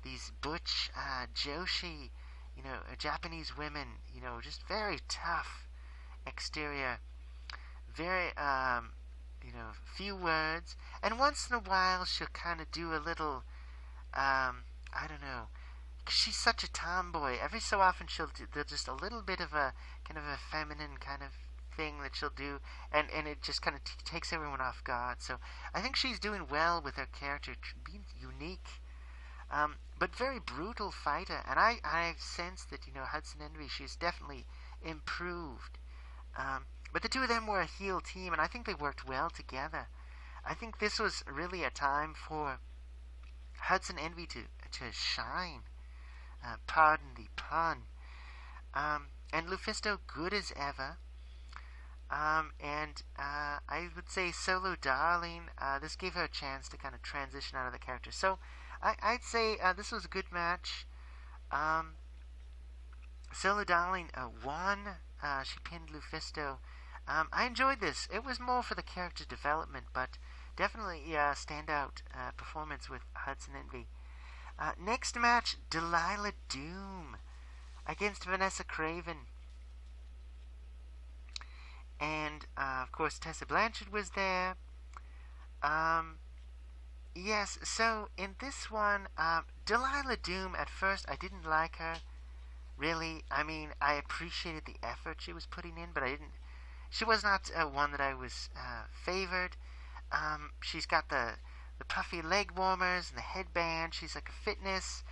A: these butch Joshi, Japanese women, just very tough exterior, very, few words, and once in a while she'll kind of do a little, I don't know, 'cause she's such a tomboy. Every so often she'll do just a little bit of a kind of a feminine kind of thing that she'll do, and it just kind of takes everyone off guard. So I think she's doing well with her character, being unique, but very brutal fighter. And I sense that, Hudson Envy, she's definitely improved. But the two of them were a heel team, and I think they worked well together. I think this was really a time for Hudson Envy to shine. Pardon the pun. And Lufisto, good as ever. And I would say Solo Darling, this gave her a chance to kind of transition out of the character. So I'd say this was a good match. Solo Darling won. She pinned Lufisto. I enjoyed this. It was more for the character development, but definitely standout performance with Hudson Envy. Next match, Delilah Doom against Vanessa Craven. And, of course, Tessa Blanchard was there. Yes, so in this one, Delilah Doom, at first, I didn't like her. Really, I mean, I appreciated the effort she was putting in, but she was not one that I was favored. She's got the puffy leg warmers and the headband. She's like a fitness,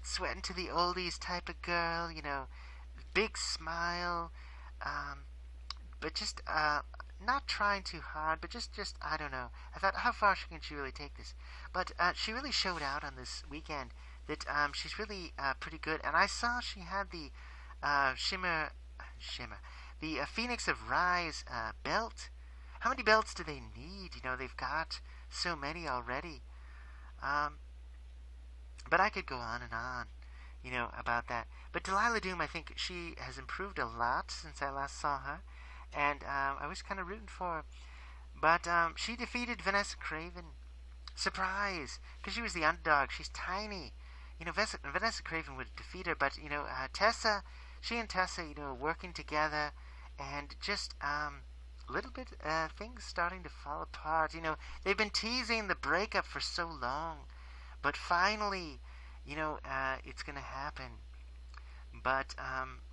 A: sweating to the oldies type of girl, big smile, but just not trying too hard, but just I don't know. I thought, how far can she really take this? But she really showed out on this weekend that she's really pretty good. And I saw she had the Shimmer, the Phoenix of Rise belt. How many belts do they need? They've got so many already. But I could go on and on, about that. But Delilah Doom, I think she has improved a lot since I last saw her. And I was kind of rooting for her. But she defeated Vanessa Craven. Surprise! Because she was the underdog. She's tiny. Vanessa Craven would defeat her. But, Tessa, she and Tessa, working together. And just little bit things starting to fall apart. They've been teasing the breakup for so long. But finally, it's going to happen. But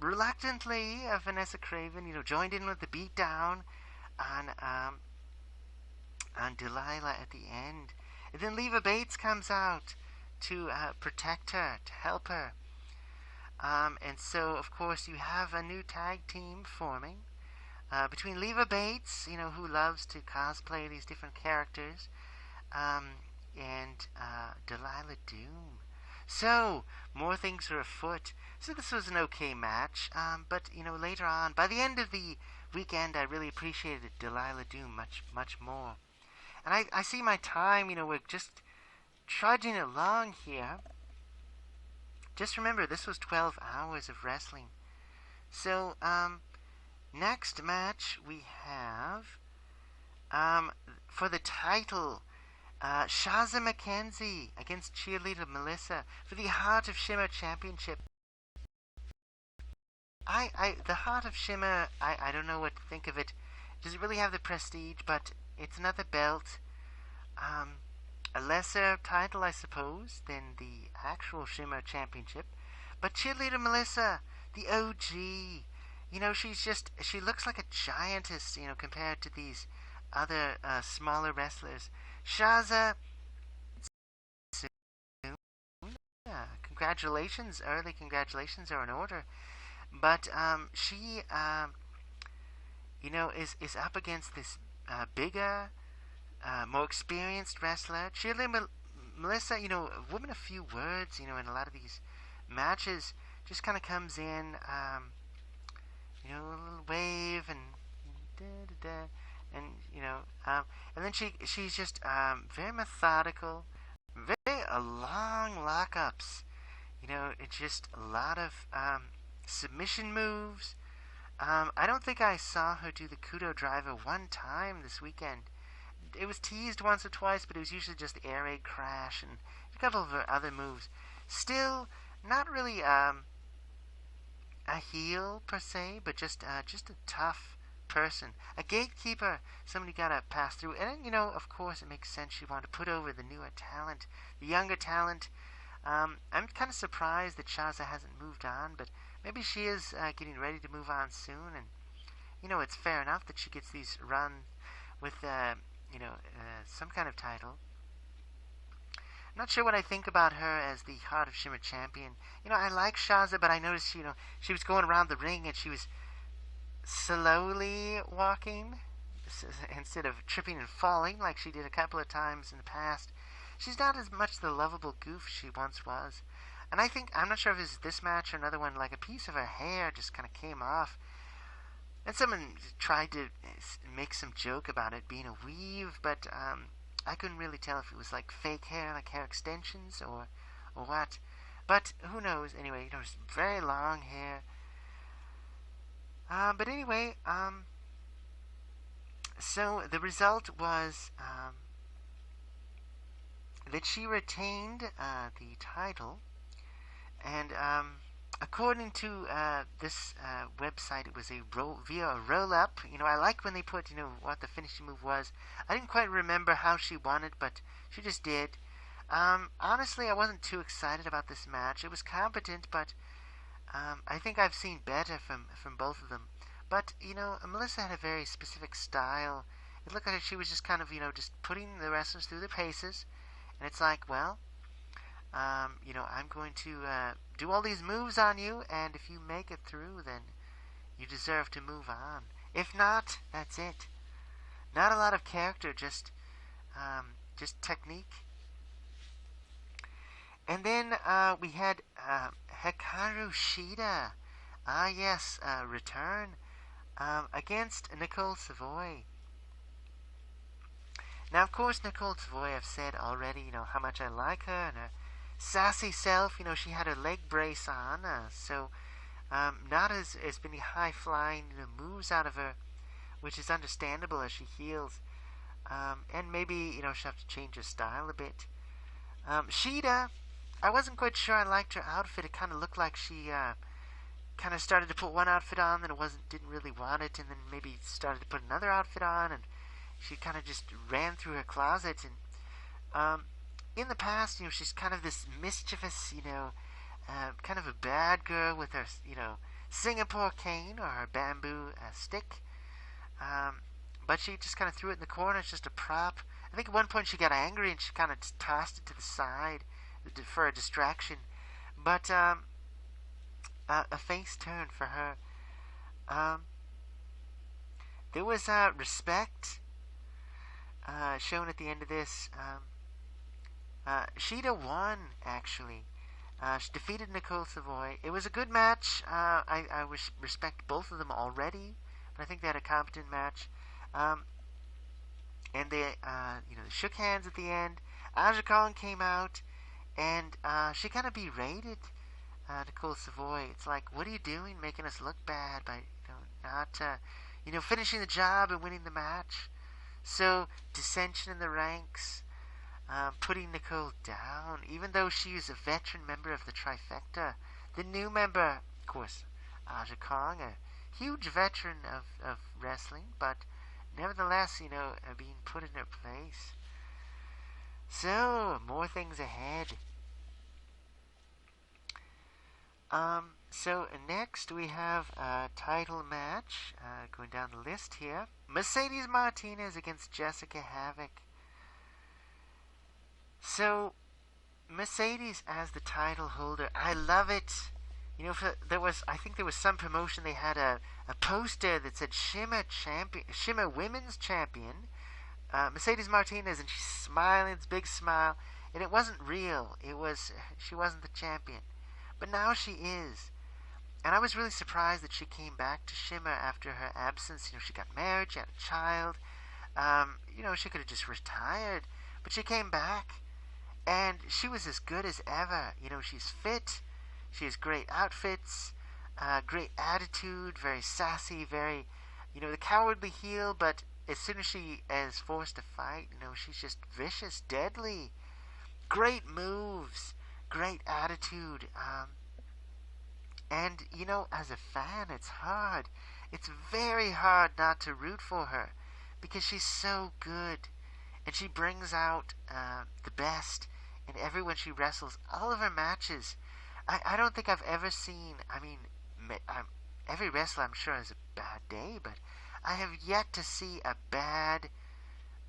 A: reluctantly, Vanessa Craven, joined in with the beatdown on Delilah at the end. And then Leva Bates comes out to protect her, to help her. And so, of course, you have a new tag team forming between Leva Bates, who loves to cosplay these different characters, and Delilah Doom. So, more things are afoot. So this was an okay match, but, later on, by the end of the weekend, I really appreciated Delilah Doom much, much more. And I see my time, we're just trudging along here. Just remember, this was 12 hours of wrestling. So, next match we have, for the title, Shaza Mackenzie against Cheerleader Melissa for the Heart of Shimmer Championship. The Heart of Shimmer, I don't know what to think of it. Does it really have the prestige? But it's another belt. A lesser title, I suppose, than the actual Shimmer Championship. But Cheerleader Melissa, the OG, she looks like a giantess, compared to these other smaller wrestlers. Shaza, soon. Congratulations, early congratulations are in order. But she, is up against this bigger, more experienced wrestler. Cheerleader Melissa, a woman of few words, in a lot of these matches, just kind of comes in, a little wave and da da da, and and then she's just very methodical, very long lockups. It's just a lot of submission moves. I don't think I saw her do the Kudo driver one time this weekend. It was teased once or twice, but it was usually just the air raid crash and a couple of her other moves. Still, not really a heel per se, but just a tough person, a gatekeeper, somebody gotta pass through. And of course, it makes sense. She wanted to put over the newer talent, the younger talent. I'm kind of surprised that Shaza hasn't moved on, but maybe she is getting ready to move on soon. And it's fair enough that she gets these runs with some kind of title. I'm not sure what I think about her as the Heart of Shimmer champion. I like Shaza, but I noticed, she was going around the ring and she was slowly walking instead of tripping and falling like she did a couple of times in the past. She's not as much the lovable goof she once was. And I'm not sure if it's this match or another one, like a piece of her hair just kind of came off. And someone tried to make some joke about it being a weave, but I couldn't really tell if it was like fake hair, like hair extensions, or what. But who knows? Anyway, it's very long hair. But anyway, so the result was that she retained the title, and according to this website, it was via a roll-up. I like when they put, what the finishing move was. I didn't quite remember how she won it, but she just did. Honestly, I wasn't too excited about this match. It was competent, but I think I've seen better from both of them. But, Melissa had a very specific style. It looked like she was just kind of, just putting the wrestlers through their paces. And it's like, well, I'm going to do all these moves on you, and if you make it through, then you deserve to move on. If not, that's it. Not a lot of character, just technique. And then we had Hikaru Shida. Yes, return against Nicole Savoy. Now, of course, Nicole Savoy, I've said already, how much I like her and her sassy self. She had her leg brace on, so not as many high-flying moves out of her, which is understandable as she heals. And maybe, she'll have to change her style a bit. Shida, I wasn't quite sure I liked her outfit. It kind of looked like she kind of started to put one outfit on, then didn't really want it, and then maybe started to put another outfit on, and she kind of just ran through her closet. And in the past, she's kind of this mischievous, kind of a bad girl with her, Singapore cane or her bamboo stick. But she just kind of threw it in the corner. It's just a prop. I think at one point she got angry and she kind of tossed it to the side for a distraction. But a face turn for her. There was respect shown at the end of this. Shida won, actually. She defeated Nicole Savoy. It was a good match. I respect both of them already, but I think they had a competent match. And they shook hands at the end. Aja Kong came out, and she kind of berated Nicole Savoy. It's like, what are you doing, making us look bad by not finishing the job and winning the match? So dissension in the ranks, putting Nicole down, even though she is a veteran member of the trifecta. The new member, of course, Aja Kong, a huge veteran of wrestling, but nevertheless, being put in her place. So, more things ahead. So next we have a title match, going down the list here. Mercedes Martinez against Jessica Havoc. So, Mercedes as the title holder, I love it. You know, I think there was some promotion. They had a poster that said Shimmer champion, Shimmer Women's Champion, Mercedes Martinez, and she's smiling, this big smile, and it wasn't real. She wasn't the champion, but now she is. And I was really surprised that she came back to Shimmer after her absence. You know, she got married, she had a child. She could have just retired, but she came back, and she was as good as ever. You know, she's fit, she has great outfits, great attitude, very sassy, very, the cowardly heel, but as soon as she is forced to fight, she's just vicious, deadly. Great moves, great attitude. And, as a fan, it's hard. It's very hard not to root for her because she's so good. And she brings out the best in everyone she wrestles. All of her matches. I don't think I've ever seen, every wrestler I'm sure has a bad day, but I have yet to see a bad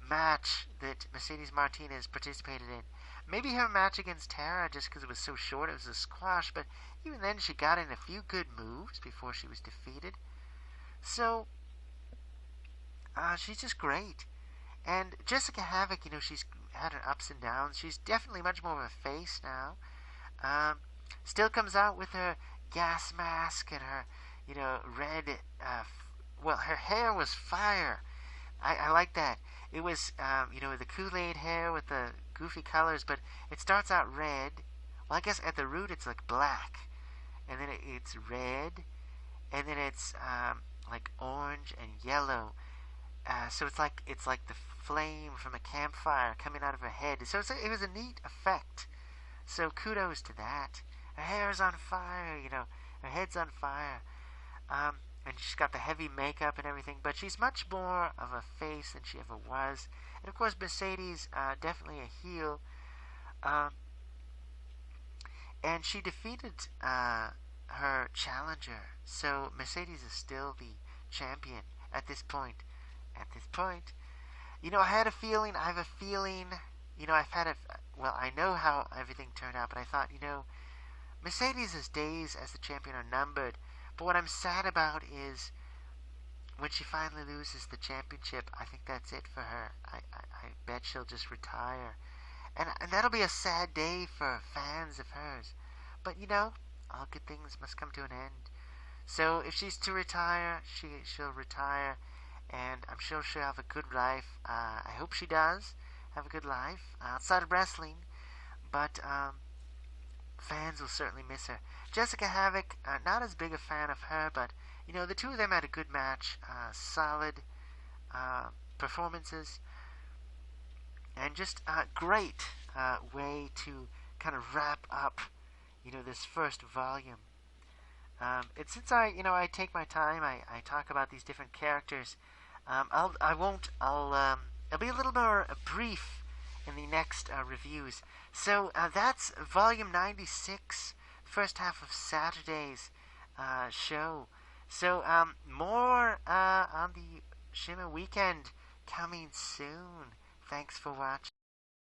A: match that Mercedes Martinez participated in. Maybe her match against Tara, just because it was so short, it was a squash, but even then she got in a few good moves before she was defeated. So, she's just great. And Jessica Havoc, she's had her ups and downs. She's definitely much more of a face now. Still comes out with her gas mask and her, red, her hair was fire. I like that. It was, the Kool-Aid hair with the goofy colors, but it starts out red. Well, I guess at the root it's like black, and then it's red, and then it's like orange and yellow. So it's like the flame from a campfire coming out of her head. So it was a neat effect. So kudos to that. Her hair's on fire, her head's on fire. And she's got the heavy makeup and everything, but she's much more of a face than she ever was. And of course, Mercedes, definitely a heel. And she defeated her challenger. So Mercedes is still the champion at this point. I have a feeling, I know how everything turned out, but I thought, Mercedes' days as the champion are numbered. But what I'm sad about is when she finally loses the championship, I think that's it for her. I bet she'll just retire. And that'll be a sad day for fans of hers. But, all good things must come to an end. So if she's to retire, she'll retire. And I'm sure she'll have a good life. I hope she does have a good life outside of wrestling. But fans will certainly miss her. Jessica Havoc, not as big a fan of her, but, the two of them had a good match. Solid performances. And just a great way to kind of wrap up, this first volume. Since I take my time, I talk about these different characters. I'll be a little more brief in the next reviews. So that's volume 96, first half of Saturday's show. So more on the Shimmer weekend coming soon. Thanks for watching.